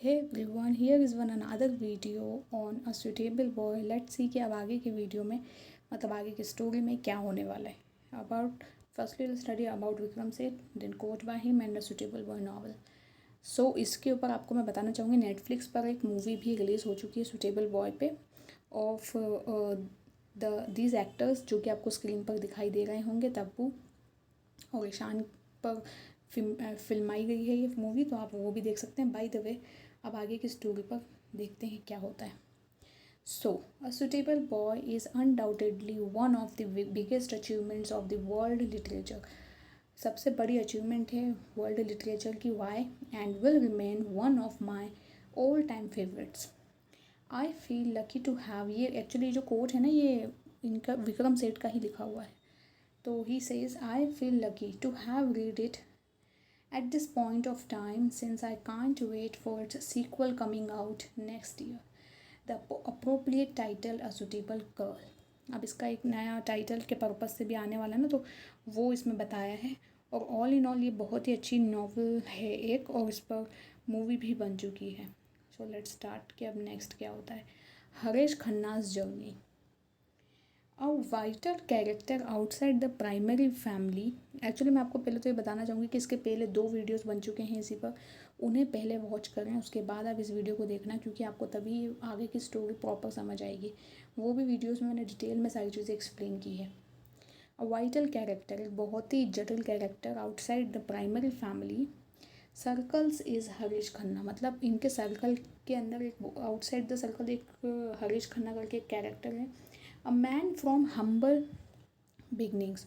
Hey everyone, here is one another video on a suitable boy. Let's see कि अब आगे की video में मतलब आगे की स्टोरी में क्या होने वाला है. About firstly we'll study about Vikram Seth, then quote by him and a suitable boy novel. So इसके ऊपर आपको मैं बताना चाहूँगी नेटफ्लिक्स पर एक मूवी भी रिलीज़ हो चुकी है सुटेबल बॉय पे ऑफ दीज एक्टर्स जो कि आपको स्क्रीन पर दिखाई दे रहे होंगे तब्बू और ईशान पर फिल्माई गई है ये मूवी, तो आप वो भी देख सकते हैं. बाय द वे अब आगे की स्टोरी पर देखते हैं क्या होता है. So a suitable boy is undoubtedly one of the biggest achievements of the world literature. सबसे बड़ी अचीवमेंट है वर्ल्ड लिटरेचर की. Why and will remain one of my all time favourites. I feel lucky to have, ये actually जो quote है ना ये इनका विक्रम सेठ का ही लिखा हुआ है. तो he says I feel lucky to have read it at this point of time since I can't wait for its sequel coming out next year. The appropriate title A Suitable Girl. अब इसका एक नया title के purpose से भी आने वाला है ना, तो वो इसमें बताया है. और ऑल इन ऑल ये बहुत ही अच्छी नॉवल है एक, और इस पर मूवी भी बन चुकी है. सो लेट्स स्टार्ट कि अब नेक्स्ट क्या होता है. Haresh Khanna's journey. A vital character outside the primary family. Actually मैं आपको पहले तो ये बताना चाहूँगी कि इसके पहले 2 वीडियोस बन चुके हैं इसी पर, उन्हें पहले वॉच करें उसके बाद आप इस वीडियो को देखना, क्योंकि आपको तभी आगे की स्टोरी प्रॉपर समझ आएगी. वो भी वीडियोस में मैंने डिटेल में सारी चीज़ें एक्सप्लेन की है. अ वाइटल कैरेक्टर, एक बहुत ही जटिल character outside the primary family circles is Harish Khanna. मतलब इनके सर्कल के अंदर एक आउटसाइड द सर्कल एक हरीश खन्ना करके एक कैरेक्टर है. A man from humble beginnings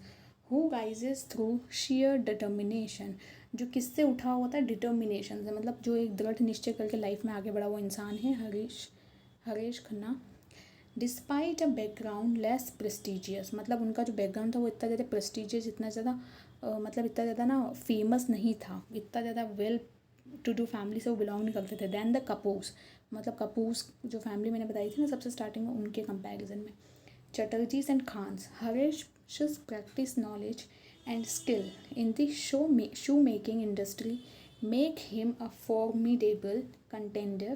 who rises through sheer determination. जो किससे उठा हुआ था? डिटर्मिनेशन से. मतलब जो एक दृढ़ निश्चय करके लाइफ में आगे बढ़ा वो इंसान है हरीश खन्ना. डिस्पाइट अ बैकग्राउंड लेस प्रेस्टिजियस. मतलब उनका जो बैकग्राउंड था वो इतना ज़्यादा प्रेस्टिजियस, इतना ज़्यादा मतलब इतना ज़्यादा ना फेमस नहीं था, इतना ज़्यादा वेल टू डू फैमिली से वो बिलोंग नहीं करते थे. दैन द कपूर्स, मतलब कपूर्स जो फैमिली मैंने बताई थी ना सबसे स्टार्टिंग में, उनके कंपैरिजन में. Chatterjees and Khans. Harish's practice knowledge and skill in the shoemaking industry make him a formidable contender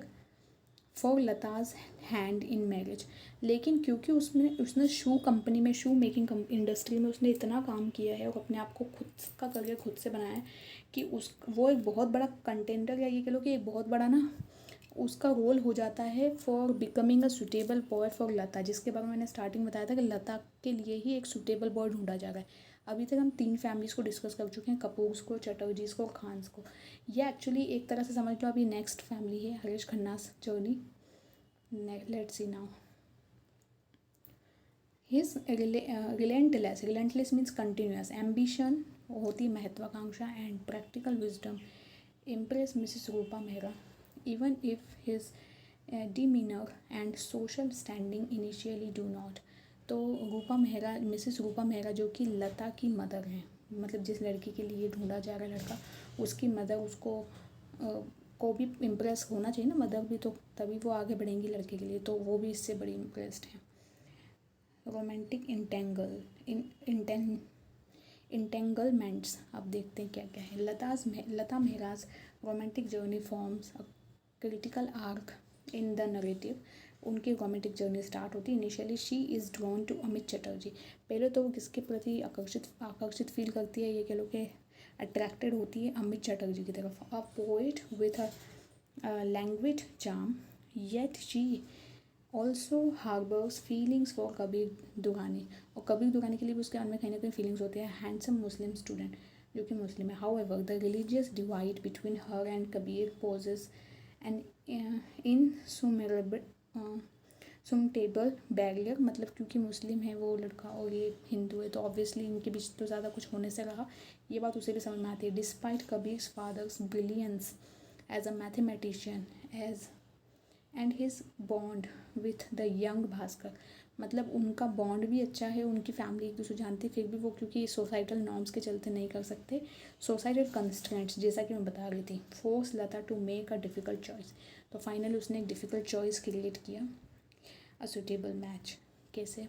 for Lata's hand in marriage. लेकिन क्योंकि उसने शू कंपनी में, शू मेकिंग इंडस्ट्री में उसने इतना काम किया है और अपने आप को खुद का करियर खुद से बनाया है कि वो एक बहुत बड़ा कंटेंडर, या ये कह लो कि एक बहुत बड़ा ना उसका रोल हो जाता है for becoming a suitable boy for Lata. जिसके बारे में मैंने स्टार्टिंग बताया था कि लता के लिए ही एक सुटेबल बॉय ढूंढा जा रहा है. अभी तक हम 3 फैमिलीज़ को डिस्कस कर चुके हैं, कपूर्स को, चटर्जीज़ को और खान्स को. ये एक्चुअली एक तरह से समझ लो अभी नेक्स्ट फैमिली है Harish Khanna's journey. Let's see now. His relentless means continuous ambition होती महत्वाकांक्षा and practical wisdom impress Mrs Rupa Mehra even if his demeanor and social standing initially do not. तो मिसेस रूपा मेहरा जो कि लता की मदर हैं, मतलब जिस लड़की के लिए ढूंढा जा रहा है लड़का, उसकी मदर उसको को भी इम्प्रेस होना चाहिए ना, मदर भी, तो तभी वो आगे बढ़ेंगी लड़के के लिए, तो वो भी इससे बड़ी इम्प्रेस्ड हैं. Romantic entanglements. अब देखते हैं क्या क्या है. Lata Mehra's romantic journey forms critical arc in the narrative. उनकी रोमांटिक जर्नी स्टार्ट होती है. Initially she is drawn to Amit Chatterjee. पहले तो वो किसके प्रति आकर्षित फील करती है, ये कह लो कि अट्रैक्टेड होती है अमित चटर्जी की तरफ. A poet with a language charm yet she also harbours feelings for Kabir Durrani. और कबीर दुरानी के लिए भी उसके मन में कहीं ना कहीं फीलिंग्स होती है. हैंडसम मुस्लिम स्टूडेंट जो कि मुस्लिम है. However the religious divide between her and Kabir poses an insurmountable barrier. मतलब क्योंकि मुस्लिम है वो लड़का और ये हिंदू है, तो ऑब्वियसली इनके बीच तो ज़्यादा कुछ होने से रहा. ये बात उसे भी समझ में आती है. Despite Kabir's father's brilliance as a mathematician as and his bond with the young Bhaskar. मतलब उनका बॉन्ड भी अच्छा है, उनकी फैमिली एक दूसरे जानती है, फिर भी वो क्योंकि सोसाइटल नॉर्म्स के चलते नहीं कर सकते. सोसाइटल कंस्ट्रेंट्स, जैसा कि मैं बता रही थी, force Lata to make a difficult choice. तो फाइनली उसने एक डिफ़िकल्ट चॉइस क्रिएट किया. अ सुटेबल मैच कैसे?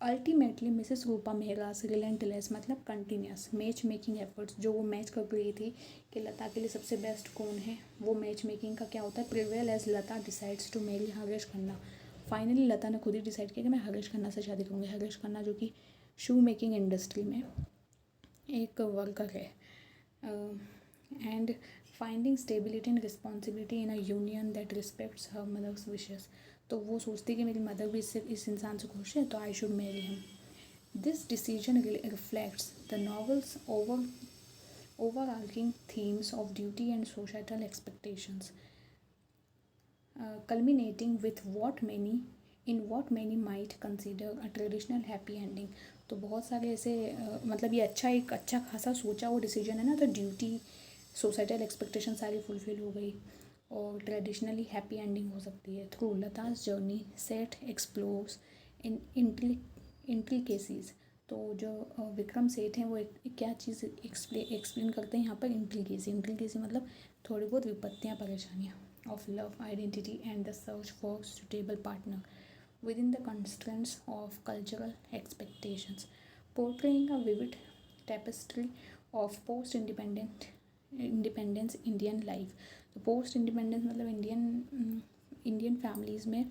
Ultimately Mrs Rupa Mehraj relentless मतलब कंटिन्यूस मैच मेकिंग एफर्ट्स, जो वो मैच कर रही थी कि लता के लिए सबसे बेस्ट कौन है, वो मैच मेकिंग का क्या होता है, prevail as Lata decides to marry Harish Khanna. Finally Lata ने खुद ही डिसाइड किया कि मैं हरीश खन्ना से शादी करूँगी। हरीश खन्ना जो कि शू मेकिंग इंडस्ट्री में एक वर्कर है। And finding stability and responsibility in a union that respects her mother's wishes. तो वो सोचती कि मेरी मदर भी इस इंसान से खुश है, तो I should marry him. This decision reflects the novels overarching themes of duty and societal expectations, culminating with what many might consider a traditional happy ending। तो बहुत सारे ऐसे मतलब ये एक अच्छा खासा सोचा वो डिसीजन है ना, तो ड्यूटी सोसाइटल एक्सपेक्टेशन सारी फुलफिल हो गई और ट्रेडिशनली हैप्पी एंडिंग हो सकती है। Through Lata's journey set explores in intricacies. तो जो विक्रम सेठ हैं वो क्या चीज़ एक्सप्लेन करते हैं यहाँ पर, इंट्रिकेसी मतलब थोड़ी बहुत विपत्तियाँ परेशानियाँ of love, identity, and the search for suitable partner within the constraints of cultural expectations, portraying a vivid tapestry of independence Indian life। तो पोस्ट इंडिपेंडेंस मतलब इंडियन फैमिलीज़ में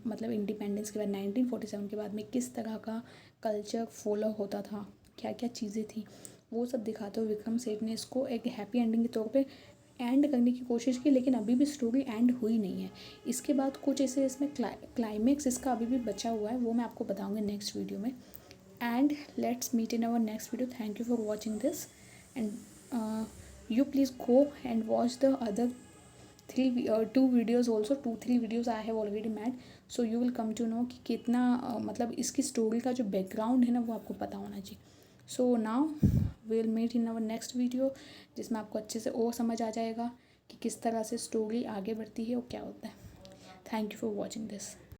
मतलब इंडिपेंडेंस के बाद 1947 के बाद में किस तरह का कल्चर फॉलो होता था, क्या क्या चीज़ें थी, वो सब दिखाते हुए विक्रम सेठ ने इसको एक हैप्पी एंडिंग के तौर पे एंड करने की कोशिश की। लेकिन अभी भी स्टोरी एंड हुई नहीं है। इसके बाद कुछ ऐसे इसमें क्लाइमेक्स इसका अभी भी बचा हुआ है, वो मैं आपको बताऊंगी नेक्स्ट वीडियो में। And let's meet in our next video. Thank you for watching this and you please go and watch the other 2 videos also, 2-3 videos I have already made, so you will come to know कि कितना मतलब इसकी story का जो background है ना वो आपको पता होना चाहिए। So now will meet in our next video, जिसमें आपको अच्छे से और समझ आ जाएगा कि किस तरह से स्टोरी आगे बढ़ती है और क्या होता है। Thank you for watching this.